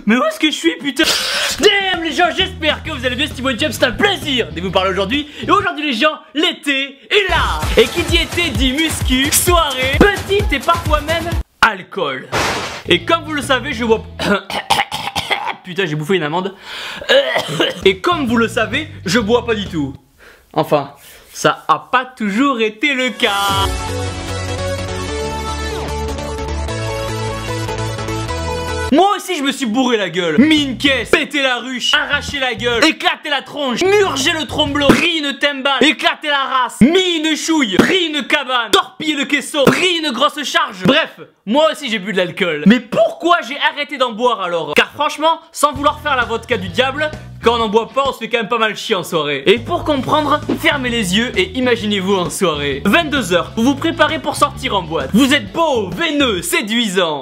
Mais où est-ce que je suis, putain? Damn les gens, j'espère que vous allez bien, Steven James, c'est un plaisir de vous parler aujourd'hui. Et aujourd'hui les gens, l'été est là. Et qui dit été dit muscu, soirée, petite et parfois même alcool. Et comme vous le savez, je bois... Putain, j'ai bouffé une amande. Et comme vous le savez, je bois pas du tout. Enfin, ça a pas toujours été le cas. Moi aussi je me suis bourré la gueule, mis une caisse, pété la ruche, arraché la gueule, éclaté la tronche, murgé le tromblon, pris une timbale, éclaté la race, mis une chouille, pris une cabane, torpillé le caisson, pris une grosse charge. Bref, moi aussi j'ai bu de l'alcool. Mais pourquoi j'ai arrêté d'en boire alors? Car franchement, sans vouloir faire la vodka du diable, quand on n'en boit pas, on se fait quand même pas mal chier en soirée. Et pour comprendre, fermez les yeux et imaginez-vous en soirée. 22 h, vous vous préparez pour sortir en boîte. Vous êtes beau, veineux, séduisant.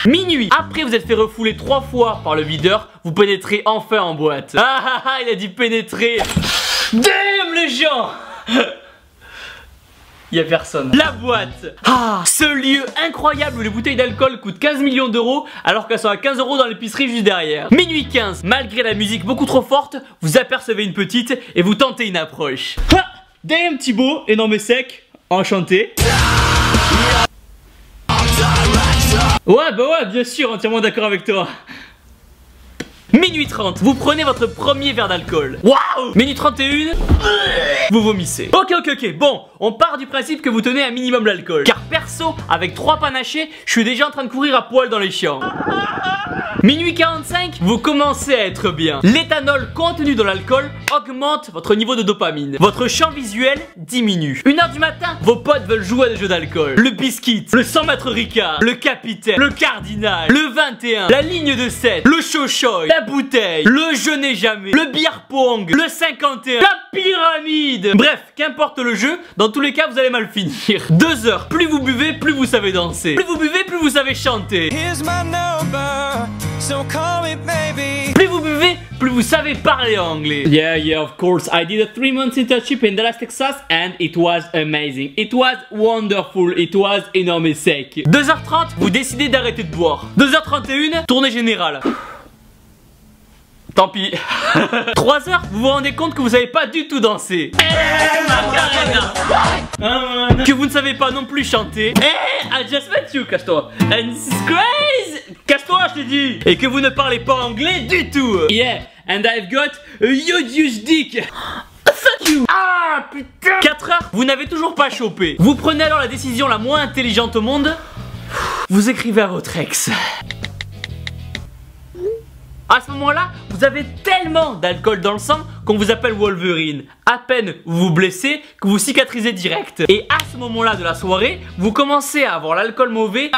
Minuit, après vous êtes fait refouler 3 fois par le videur, vous pénétrez enfin en boîte. Ah, il a dit pénétrer. Damn les gens. Y'a personne. La boîte. Ah, ce lieu incroyable où les bouteilles d'alcool coûtent 15 millions d'euros alors qu'elles sont à 15 € dans l'épicerie juste derrière. Minuit 15, malgré la musique beaucoup trop forte, vous apercevez une petite et vous tentez une approche. Ah, damn Thibaut, énorme et sec, enchanté. Ouais, bah ouais, bien sûr, entièrement d'accord avec toi. Minuit 30, vous prenez votre premier verre d'alcool. Waouh. Minuit 31, vous vomissez. Ok, bon, on part du principe que vous tenez un minimum d'alcool. Car perso, avec 3 panachés, je suis déjà en train de courir à poil dans les champs. Minuit 45, vous commencez à être bien. L'éthanol contenu dans l'alcool augmente votre niveau de dopamine. Votre champ visuel diminue. 1 h du matin, vos potes veulent jouer à des jeux d'alcool. Le biscuit, le 100 mètres Ricard, le capitaine, le cardinal, le 21, la ligne de 7, le chochoy, la bouteille, le je n'ai jamais, le beer pong, le 51, la pyramide. Bref, qu'importe le jeu, dans tous les cas vous allez mal finir. 2 h, plus vous buvez, plus vous savez danser. Plus vous buvez, plus vous savez chanter. So call me baby. Plus vous buvez, plus vous savez parler anglais. Yeah, of course. I did a 3 months internship in Dallas, Texas, and it was amazing. It was wonderful. It was énorme et sec. 2 h 30, vous décidez d'arrêter de boire. 2 h 31, tournée générale. Tant pis. 3 h, vous vous rendez compte que vous savez pas du tout danser. Que vous ne savez pas non plus chanter. I just met you, casse-toi. And this is crazy. Casse-toi, je t'ai dit. Et que vous ne parlez pas anglais du tout. Yeah, and I've got a huge dick. Fuck you. Ah putain. 4 h, vous n'avez toujours pas chopé. Vous prenez alors la décision la moins intelligente au monde. Vous écrivez à votre ex. À ce moment-là, vous avez tellement d'alcool dans le sang qu'on vous appelle Wolverine. À peine vous vous blessez que vous cicatrisez direct. Et à ce moment-là de la soirée, vous commencez à avoir l'alcool mauvais.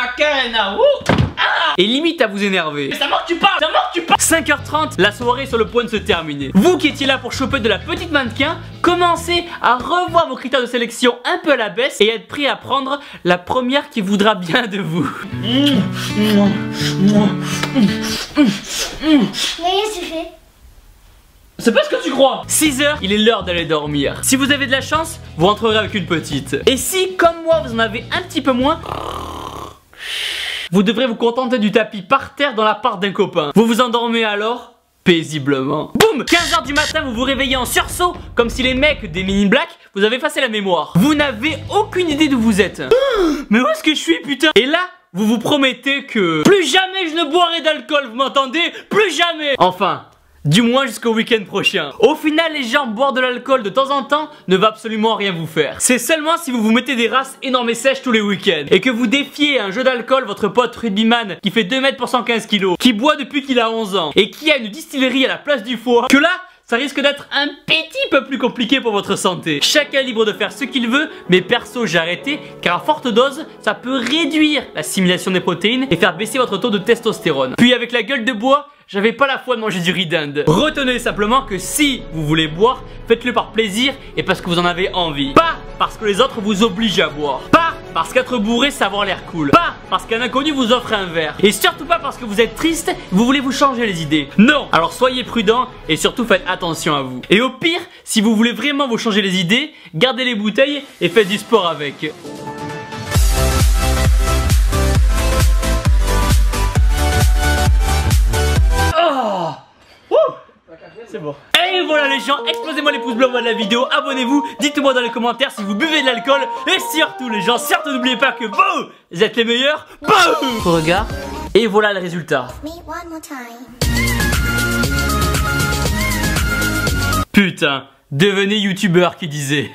Et limite à vous énerver. C'est à moi que tu parles, 5 h 30, la soirée est sur le point de se terminer. Vous qui étiez là pour choper de la petite mannequin, commencez à revoir vos critères de sélection un peu à la baisse et être prêt à prendre la première qui voudra bien de vous. C'est pas ce que tu crois. 6 h, il est l'heure d'aller dormir. Si vous avez de la chance, vous rentrerez avec une petite. Et si, comme moi, vous en avez un petit peu moins, vous devrez vous contenter du tapis par terre dans l'appart d'un copain. Vous vous endormez alors paisiblement. Boum. 15 h du matin, vous vous réveillez en sursaut, comme si les mecs des Men in Black vous avaient effacé la mémoire. Vous n'avez aucune idée d'où vous êtes. Mais où est-ce que je suis, putain? Et là, vous vous promettez que plus jamais je ne boirai d'alcool, vous m'entendez? Plus jamais. Enfin, du moins jusqu'au week-end prochain. Au final, les gens boire de l'alcool de temps en temps ne va absolument rien vous faire. C'est seulement si vous vous mettez des races énormes et sèches tous les week-ends et que vous défiez un jeu d'alcool votre pote rugbyman qui fait 2 mètres pour 115 kilos, qui boit depuis qu'il a 11 ans et qui a une distillerie à la place du foie, que là, ça risque d'être un petit peu plus compliqué pour votre santé. Chacun est libre de faire ce qu'il veut, mais perso j'ai arrêté car à forte dose, ça peut réduire l'assimilation des protéines et faire baisser votre taux de testostérone. Puis avec la gueule de bois, j'avais pas la foi de manger du riz d'Inde. Retenez simplement que si vous voulez boire, faites-le par plaisir et parce que vous en avez envie. Pas parce que les autres vous obligent à boire. Pas parce qu'être bourré ça avoir l'air cool. Pas parce qu'un inconnu vous offre un verre. Et surtout pas parce que vous êtes triste, vous voulez vous changer les idées. Non. Alors soyez prudents et surtout faites attention à vous. Et au pire, si vous voulez vraiment vous changer les idées, gardez les bouteilles et faites du sport avec. c'est bon. Et voilà les gens, explosez-moi les pouces bleus en bas de la vidéo, abonnez-vous, dites-moi dans les commentaires si vous buvez de l'alcool. Et surtout les gens, surtout n'oubliez pas que vous êtes les meilleurs. Boum. Regard. Et voilà le résultat. Putain, devenez youtubeur qui disait.